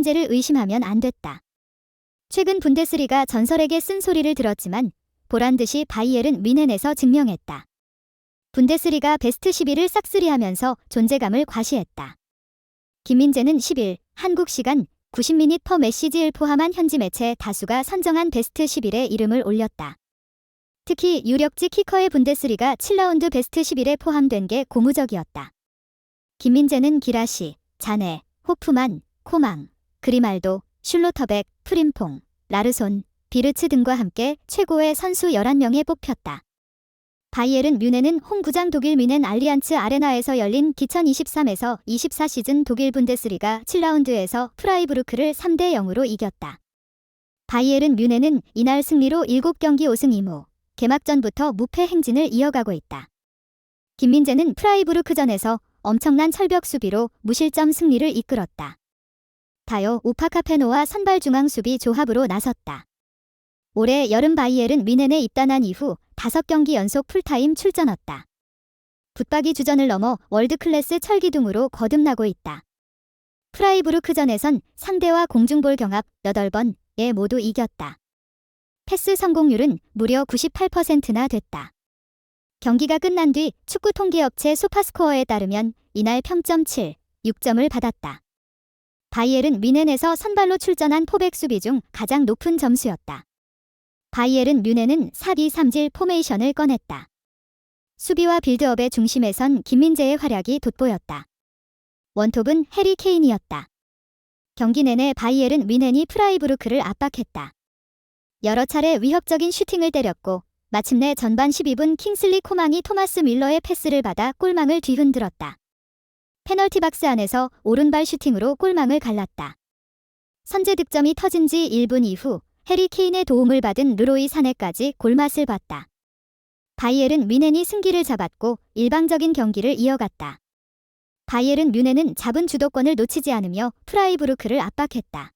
김민재를 의심하면 안 됐다. 최근 분데스리가 전설에게 쓴 소리를 들었지만 보란듯이 바이에른 뮌헨에서 증명했다. 분데스리가 베스트 11을 싹쓸이하면서 존재감을 과시했다. 김민재는 10일 한국 시간 90미닛 퍼 메시지를 포함한 현지 매체 다수가 선정한 베스트 11에 이름을 올렸다. 특히 유력지 키커의 분데스리가 7라운드 베스트 11에 포함된 게 고무적이었다. 김민재는 기라시, 자네, 호프만, 코망, 그리말도, 슐로터백, 프림퐁, 라르손, 비르츠 등과 함께 최고의 선수 11명에 뽑혔다. 바이에른 뮌헨은 홈구장 독일 뮌헨 알리안츠 아레나에서 열린 2023에서 24 시즌 독일 분데스리가 7라운드에서 프라이부르크를 3대 0으로 이겼다. 바이에른 뮌헨은 이날 승리로 7경기 5승 2무, 개막전부터 무패 행진을 이어가고 있다. 김민재는 프라이부르크전에서 엄청난 철벽 수비로 무실점 승리를 이끌었다. 다요 우파카페노와 선발 중앙 수비 조합으로 나섰다. 올해 여름 바이에른 뮌헨에 입단한 이후 5경기 연속 풀타임 출전했다. 붙박이 주전을 넘어 월드클래스 철기둥으로 거듭나고 있다. 프라이부르크전에선 상대와 공중볼 경합 8번에 모두 이겼다. 패스 성공률은 무려 98%나 됐다. 경기가 끝난 뒤 축구 통계업체 소파스코어에 따르면 이날 평점 7, 6점을 받았다. 바이에른 뮌헨에서 선발로 출전한 포백 수비 중 가장 높은 점수였다. 바이에른 뮌헨은 4-2-3질 포메이션을 꺼냈다. 수비와 빌드업의 중심에선 김민재의 활약이 돋보였다. 원톱은 해리 케인이었다. 경기 내내 바이에른 뮌헨이 프라이부르크를 압박했다. 여러 차례 위협적인 슈팅을 때렸고 마침내 전반 12분 킹슬리 코망이 토마스 밀러의 패스를 받아 골망을 뒤흔들었다. 페널티 박스 안에서 오른발 슈팅으로 골망을 갈랐다. 선제 득점이 터진 지 1분 이후 해리 케인의 도움을 받은 르로이 사네까지 골맛을 봤다. 바이에른 뮌헨이 승기를 잡았고 일방적인 경기를 이어갔다. 바이에른 뮌헨은 잡은 주도권을 놓치지 않으며 프라이부르크를 압박했다.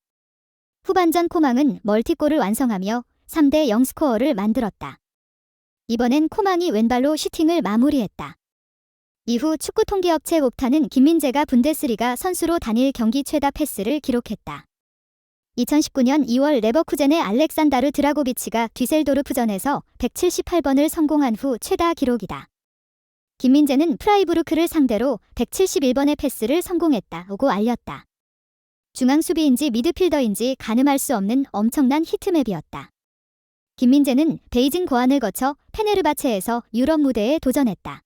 후반전 코망은 멀티골을 완성하며 3대 0 스코어를 만들었다. 이번엔 코망이 왼발로 슈팅을 마무리했다. 이후 축구 통계업체 옵타는 김민재가 분데스리가 선수로 단일 경기 최다 패스를 기록했다. 2019년 2월 레버쿠젠의 알렉산다르 드라고비치가 뒤셀도르프전에서 178번을 성공한 후 최다 기록이다. 김민재는 프라이부르크를 상대로 171번의 패스를 성공했다고 알렸다. 중앙수비인지 미드필더인지 가늠할 수 없는 엄청난 히트맵이었다. 김민재는 베이징 고안을 거쳐 페네르바체에서 유럽 무대에 도전했다.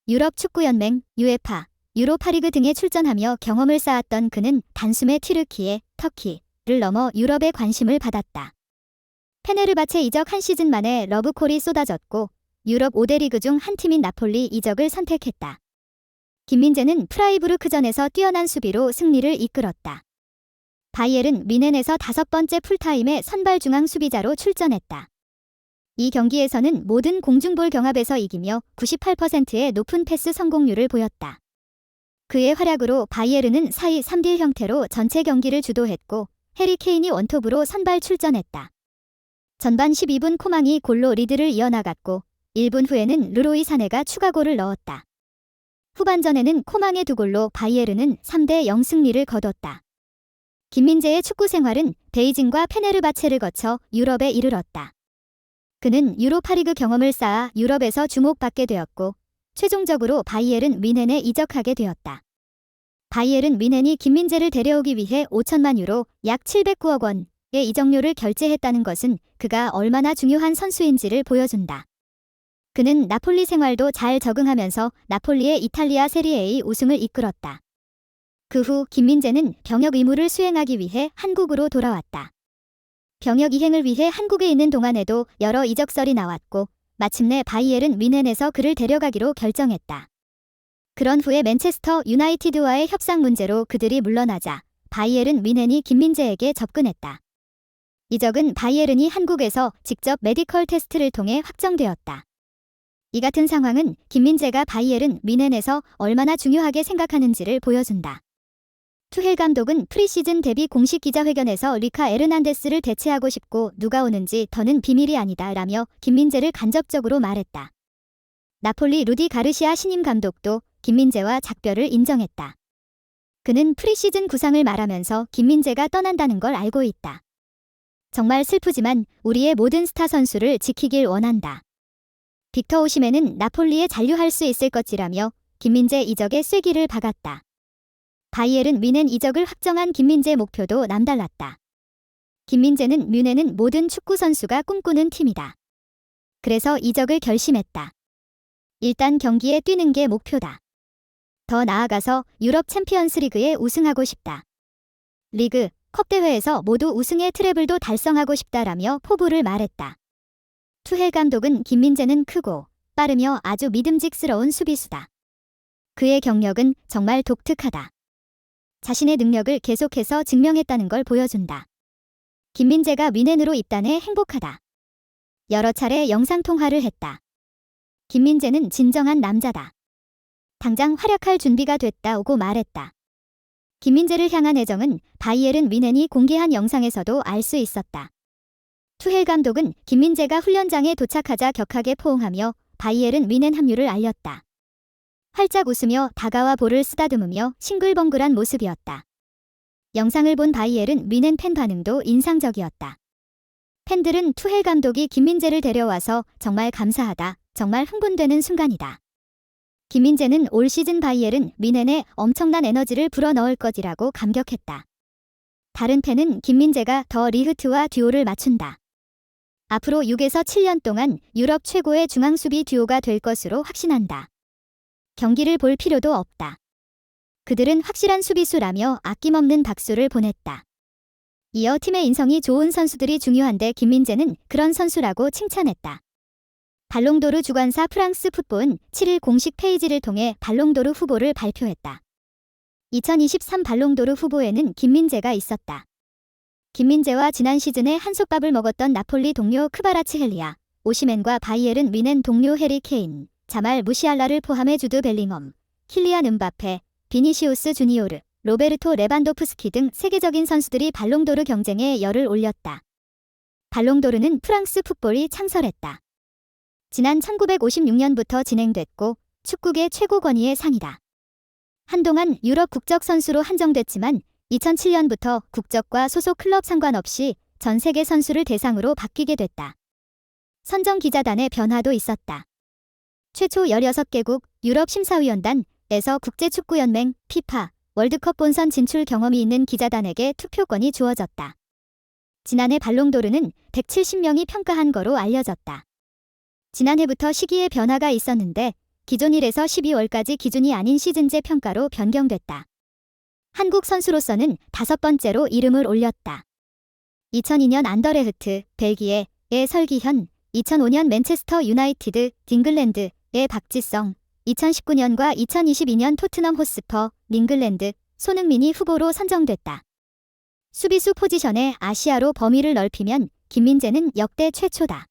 유럽 축구연맹, UEFA, 유로파리그 등에 출전하며 경험을 쌓았던 그는 단숨에 튀르키예, 터키를 넘어 유럽의 관심을 받았다. 페네르바체 이적 한 시즌 만에 러브콜이 쏟아졌고 유럽 5대 리그 중 한 팀인 나폴리 이적을 선택했다. 김민재는 프라이부르크전에서 뛰어난 수비로 승리를 이끌었다. 바이에른 뮌헨에서 5번째 풀타임에 선발 중앙 수비자로 출전했다. 이 경기에서는 모든 공중볼 경합에서 이기며 98%의 높은 패스 성공률을 보였다. 그의 활약으로 바이에른은 4-2-3딜 형태로 전체 경기를 주도했고 해리 케인이 원톱으로 선발 출전했다. 전반 12분 코망이 골로 리드를 이어나갔고 1분 후에는 르로이 사네가 추가골을 넣었다. 후반전에는 코망의 2골로 바이에른은 3대 0 승리를 거뒀다. 김민재의 축구 생활은 베이징과 페네르바체를 거쳐 유럽에 이르렀다. 그는 유로파리그 경험을 쌓아 유럽에서 주목받게 되었고 최종적으로 바이에른 뮌헨에 이적하게 되었다. 바이에른 뮌헨이 김민재를 데려오기 위해 5천만 유로 약 709억 원의 이적료를 결제했다는 것은 그가 얼마나 중요한 선수인지를 보여준다. 그는 나폴리 생활도 잘 적응하면서 나폴리의 이탈리아 세리에의 우승을 이끌었다. 그 후 김민재는 병역 의무를 수행하기 위해 한국으로 돌아왔다. 병역 이행을 위해 한국에 있는 동안에도 여러 이적설이 나왔고 마침내 바이에른 뮌헨에서 그를 데려가기로 결정했다. 그런 후에 맨체스터 유나이티드와의 협상 문제로 그들이 물러나자 바이에른 뮌헨이 김민재에게 접근했다. 이적은 바이에른이 한국에서 직접 메디컬 테스트를 통해 확정되었다. 이 같은 상황은 김민재가 바이에른 뮌헨에서 얼마나 중요하게 생각하는지를 보여준다. 투헬 감독은 프리시즌 데뷔 공식 기자회견에서 리카 에르난데스를 대체하고 싶고 누가 오는지 더는 비밀이 아니다 라며 김민재를 간접적으로 말했다. 나폴리 루디 가르시아 신임 감독도 김민재와 작별을 인정했다. 그는 프리시즌 구상을 말하면서 김민재가 떠난다는 걸 알고 있다. 정말 슬프지만 우리의 모든 스타 선수를 지키길 원한다. 빅터 오시멘은 나폴리에 잔류할 수 있을 것이라며 김민재 이적에 쐐기를 박았다. 바이에른 뮌헨 이적을 확정한 김민재 목표도 남달랐다. 김민재는 뮌헨은 모든 축구 선수가 꿈꾸는 팀이다. 그래서 이적을 결심했다. 일단 경기에 뛰는 게 목표다. 더 나아가서 유럽 챔피언스 리그에 우승하고 싶다. 리그, 컵 대회에서 모두 우승의 트래블도 달성하고 싶다라며 포부를 말했다. 투헬 감독은 김민재는 크고 빠르며 아주 믿음직스러운 수비수다. 그의 경력은 정말 독특하다. 자신의 능력을 계속해서 증명했다는 걸 보여준다. 김민재가 뮌헨으로 입단해 행복하다. 여러 차례 영상통화를 했다. 김민재는 진정한 남자다. 당장 활약할 준비가 됐다고 말했다. 김민재를 향한 애정은 바이에른 뮌헨이 공개한 영상에서도 알 수 있었다. 투헬 감독은 김민재가 훈련장에 도착하자 격하게 포옹하며 바이에른 뮌헨 합류를 알렸다. 활짝 웃으며 다가와 볼을 쓰다듬으며 싱글벙글한 모습이었다. 영상을 본 바이에른 뮌헨 팬 반응도 인상적이었다. 팬들은 투헬 감독이 김민재를 데려와서 정말 감사하다, 정말 흥분되는 순간이다. 김민재는 올 시즌 바이에른 뮌헨에 엄청난 에너지를 불어넣을 것이라고 감격했다. 다른 팬은 김민재가 더 리흐트와 듀오를 맞춘다. 앞으로 6에서 7년 동안 유럽 최고의 중앙수비 듀오가 될 것으로 확신한다. 경기를 볼 필요도 없다. 그들은 확실한 수비수라며 아낌없는 박수를 보냈다. 이어 팀의 인성이 좋은 선수들이 중요한데 김민재는 그런 선수라고 칭찬했다. 발롱도르 주관사 프랑스 풋볼은 7일 공식 페이지를 통해 발롱도르 후보를 발표했다. 2023 발롱도르 후보에는 김민재가 있었다. 김민재와 지난 시즌에 한솥밥을 먹었던 나폴리 동료 크바라츠헬리아, 오시멘과 바이에른 뮌헨 동료 해리 케인, 자말 무시알라를 포함해 주드 벨링엄, 킬리안 음바페, 비니시우스 주니오르, 로베르토 레반도프스키 등 세계적인 선수들이 발롱도르 경쟁에 열을 올렸다. 발롱도르는 프랑스 풋볼이 창설했다. 지난 1956년부터 진행됐고 축구계 최고 권위의 상이다. 한동안 유럽 국적 선수로 한정됐지만 2007년부터 국적과 소속 클럽 상관없이 전 세계 선수를 대상으로 바뀌게 됐다. 선정 기자단의 변화도 있었다. 최초 16개국 유럽 심사위원단에서 국제축구연맹 피파 월드컵 본선 진출 경험이 있는 기자단에게 투표권이 주어졌다. 지난해 발롱도르는 170명이 평가한 거로 알려졌다. 지난해부터 시기에 변화가 있었는데 기존 1에서 12월까지 기준이 아닌 시즌제 평가로 변경됐다. 한국 선수로서는 5번째로 이름을 올렸다. 2002년 안더레흐트, 벨기에의 설기현, 2005년 맨체스터 유나이티드, 잉글랜드의 박지성, 2019년과 2022년 토트넘 호스퍼, 잉글랜드, 손흥민이 후보로 선정됐다. 수비수 포지션에 아시아로 범위를 넓히면 김민재는 역대 최초다.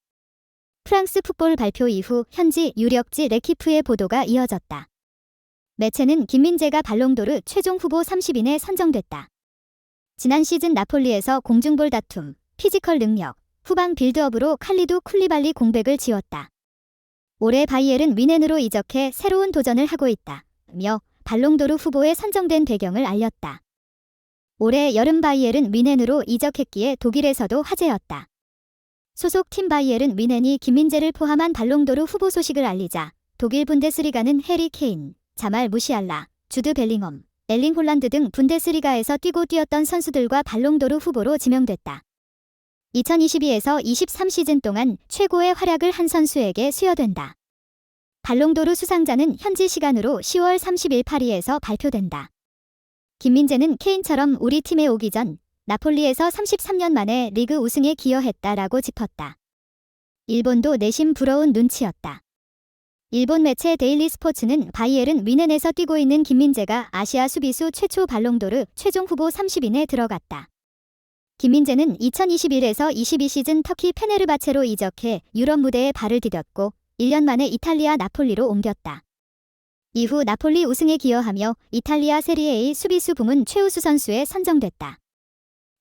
프랑스 풋볼 발표 이후 현지 유력지 레키프의 보도가 이어졌다. 매체는 김민재가 발롱도르 최종 후보 30인에 선정됐다. 지난 시즌 나폴리에서 공중볼 다툼, 피지컬 능력, 후방 빌드업으로 칼리두 쿨리발리 공백을 지웠다. 올해 바이에른 뮌헨으로 이적해 새로운 도전을 하고 있다며 발롱도르 후보에 선정된 배경을 알렸다. 올해 여름 바이에른 뮌헨으로 이적했기에 독일에서도 화제였다. 소속 팀 바이에른 뮌헨이 김민재를 포함한 발롱도르 후보 소식을 알리자 독일 분데스리가는 해리 케인, 자말 무시알라, 주드 벨링엄, 엘링 홀란드 등 분데스리가에서 뛰었던 선수들과 발롱도르 후보로 지명됐다. 2022에서 23 시즌 동안 최고의 활약을 한 선수에게 수여된다. 발롱도르 수상자는 현지 시간으로 10월 30일 파리에서 발표된다. 김민재는 케인처럼 우리 팀에 오기 전 나폴리에서 33년 만에 리그 우승에 기여했다라고 짚었다. 일본도 내심 부러운 눈치였다. 일본 매체 데일리 스포츠는 바이에른 뮌헨에서 뛰고 있는 김민재가 아시아 수비수 최초 발롱도르 최종 후보 30인에 들어갔다. 김민재는 2021에서 22 시즌 터키 페네르바체로 이적해 유럽 무대에 발을 디뎠고 1년 만에 이탈리아 나폴리로 옮겼다. 이후 나폴리 우승에 기여하며 이탈리아 세리에A 수비수 부문 최우수 선수에 선정됐다.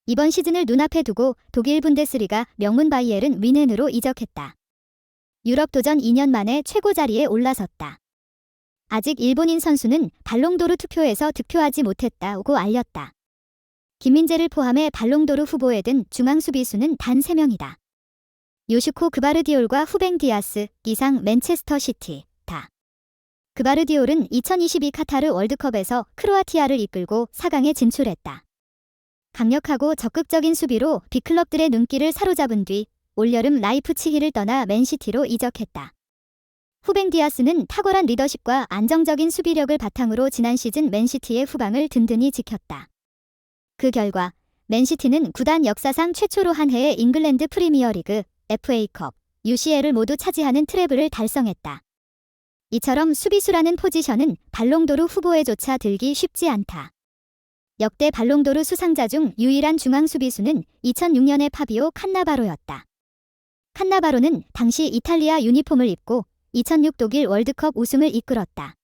이번 시즌을 눈앞에 두고 독일 분데스리가 명문 바이에른 뮌헨으로 이적했다. 유럽 도전 2년 만에 최고 자리에 올라섰다. 아직 일본인 선수는 발롱도르 투표에서 득표하지 못했다고 알렸다. 김민재를 포함해 발롱도르 후보에 든 중앙 수비수는 단 3명이다. 요슈코 그바르디올과 후뱅 디아스, 이상 맨체스터 시티, 다. 그바르디올은 2022 카타르 월드컵에서 크로아티아를 이끌고 4강에 진출했다. 강력하고 적극적인 수비로 빅클럽들의 눈길을 사로잡은 뒤 올여름 라이프치히를 떠나 맨시티로 이적했다. 후뱅 디아스는 탁월한 리더십과 안정적인 수비력을 바탕으로 지난 시즌 맨시티의 후방을 든든히 지켰다. 그 결과 맨시티는 구단 역사상 최초로 한 해에 잉글랜드 프리미어리그, FA컵, UCL을 모두 차지하는 트래블을 달성했다. 이처럼 수비수라는 포지션은 발롱도르 후보에조차 들기 쉽지 않다. 역대 발롱도르 수상자 중 유일한 중앙 수비수는 2006년의 파비오 칸나바로였다. 칸나바로는 당시 이탈리아 유니폼을 입고 2006 독일 월드컵 우승을 이끌었다.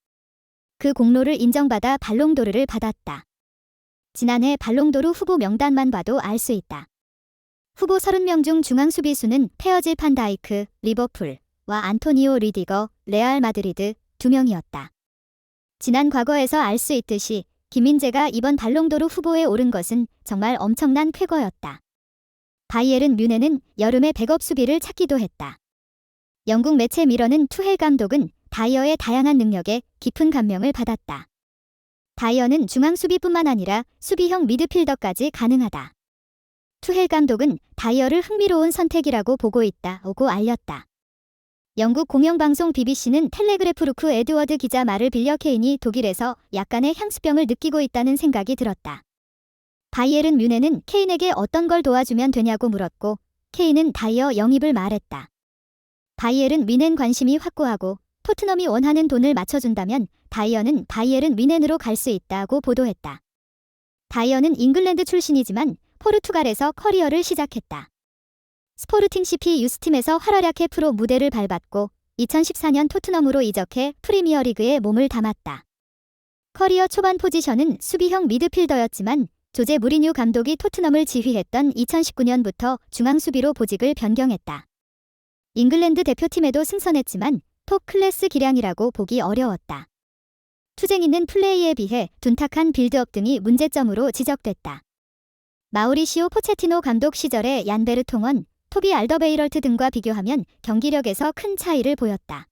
그 공로를 인정받아 발롱도르를 받았다. 지난해 발롱도르 후보 명단만 봐도 알 수 있다. 후보 30명 중 중앙 수비수는 페어질 판 다이크, 리버풀과 안토니오 리디거, 레알 마드리드 2명이었다. 지난 과거에서 알 수 있듯이 김민재가 이번 발롱도르 후보에 오른 것은 정말 엄청난 쾌거였다. 바이에른 뮌헨은 여름에 백업 수비를 찾기도 했다. 영국 매체 미러는 투헬 감독은 다이어의 다양한 능력에 깊은 감명을 받았다. 다이어는 중앙 수비뿐만 아니라 수비형 미드필더까지 가능하다. 투헬 감독은 다이어를 흥미로운 선택이라고 보고 있다고 알렸다. 영국 공영방송 BBC는 텔레그래프 루크 에드워드 기자 말을 빌려 케인이 독일에서 약간의 향수병을 느끼고 있다는 생각이 들었다. 바이에른 뮌헨은 케인에게 어떤 걸 도와주면 되냐고 물었고 케인은 다이어 영입을 말했다. 바이에른 뮌헨 관심이 확고하고 토트넘이 원하는 돈을 맞춰준다면 다이어는 바이에른 뮌헨으로 갈 수 있다고 보도했다. 다이어는 잉글랜드 출신이지만 포르투갈에서 커리어를 시작했다. 스포르팅 CP 유스팀에서 활활약해 프로 무대를 밟았고 2014년 토트넘으로 이적해 프리미어리그에 몸을 담았다. 커리어 초반 포지션은 수비형 미드필더였지만 조제 무리뉴 감독이 토트넘을 지휘했던 2019년부터 중앙 수비로 보직을 변경했다. 잉글랜드 대표팀에도 승선했지만 톱 클래스 기량이라고 보기 어려웠다. 투쟁 있는 플레이에 비해 둔탁한 빌드업 등이 문제점으로 지적됐다. 마우리시오 포체티노 감독 시절의 얀 베르통원, 토비 알더베이럴트 등과 비교하면 경기력에서 큰 차이를 보였다.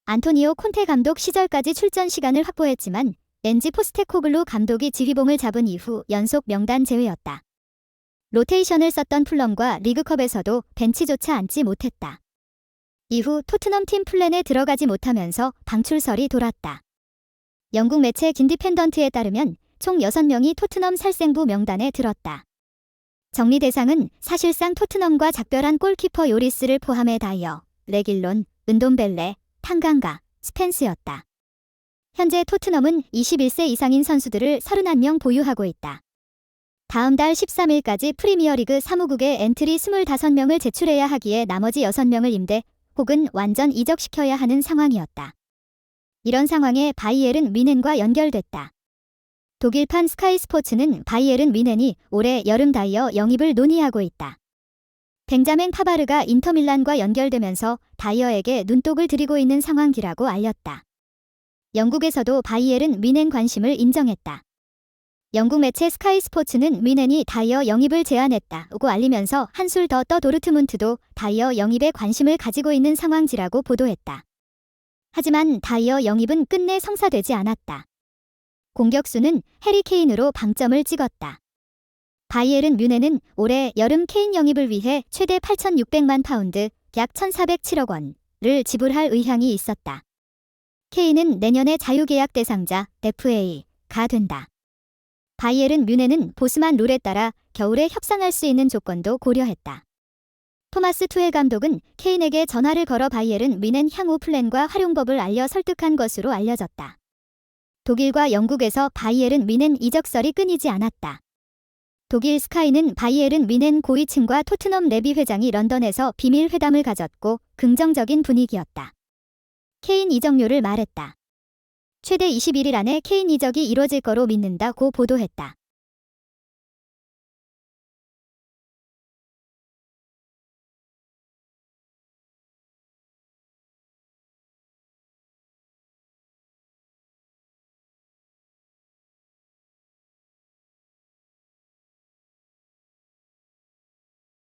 안토니오 콘테 감독 시절까지 출전 시간을 확보했지만 엔지 포스테코글루 감독이 지휘봉을 잡은 이후 연속 명단 제외였다. 로테이션을 썼던 풀럼과 리그컵에서도 벤치조차 앉지 못했다. 이후 토트넘 팀 플랜에 들어가지 못하면서 방출설이 돌았다. 영국 매체 인디펜던트에 따르면 총 6명이 토트넘 살생부 명단에 들었다. 정리 대상은 사실상 토트넘과 작별한 골키퍼 요리스를 포함해 다이어, 레길론, 은돔벨레, 탕강가, 스펜스였다. 현재 토트넘은 21세 이상인 선수들을 31명 보유하고 있다. 다음 달 13일까지 프리미어리그 사무국에 엔트리 25명을 제출해야 하기에 나머지 6명을 임대 혹은 완전 이적시켜야 하는 상황이었다. 이런 상황에 바이에른 뮌헨과 연결됐다. 독일판 스카이 스포츠는 바이에른 뮌헨이 올해 여름 다이어 영입을 논의하고 있다. 벤자멘 파바르가 인터밀란과 연결되면서 다이어에게 눈독을 들이고 있는 상황이라고 알렸다. 영국에서도 바이에른 뮌헨 관심을 인정했다. 영국 매체 스카이 스포츠는 뮌헨이 다이어 영입을 제안했다고 알리면서 한술 더 떠 도르트문트도 다이어 영입에 관심을 가지고 있는 상황이라고 보도했다. 하지만 다이어 영입은 끝내 성사되지 않았다. 공격수는 해리 케인으로 방점을 찍었다. 바이에른 뮌헨은 올해 여름 케인 영입을 위해 최대 8,600만 파운드, 약 1,407억 원을 지불할 의향이 있었다. 케인은 내년에 자유계약 대상자, FA가 된다. 바이에른 뮌헨은 보스만 룰에 따라 겨울에 협상할 수 있는 조건도 고려했다. 토마스 투헬 감독은 케인에게 전화를 걸어 바이에른 뮌헨 향후 플랜과 활용법을 알려 설득한 것으로 알려졌다. 독일과 영국에서 바이에른 뮌헨 이적설이 끊이지 않았다. 독일 스카이는 바이에른 뮌헨 고위층과 토트넘 레비 회장이 런던에서 비밀 회담을 가졌고 긍정적인 분위기였다. 케인 이적료를 말했다. 최대 21일 안에 케인 이적이 이뤄질 거로 믿는다고 보도했다.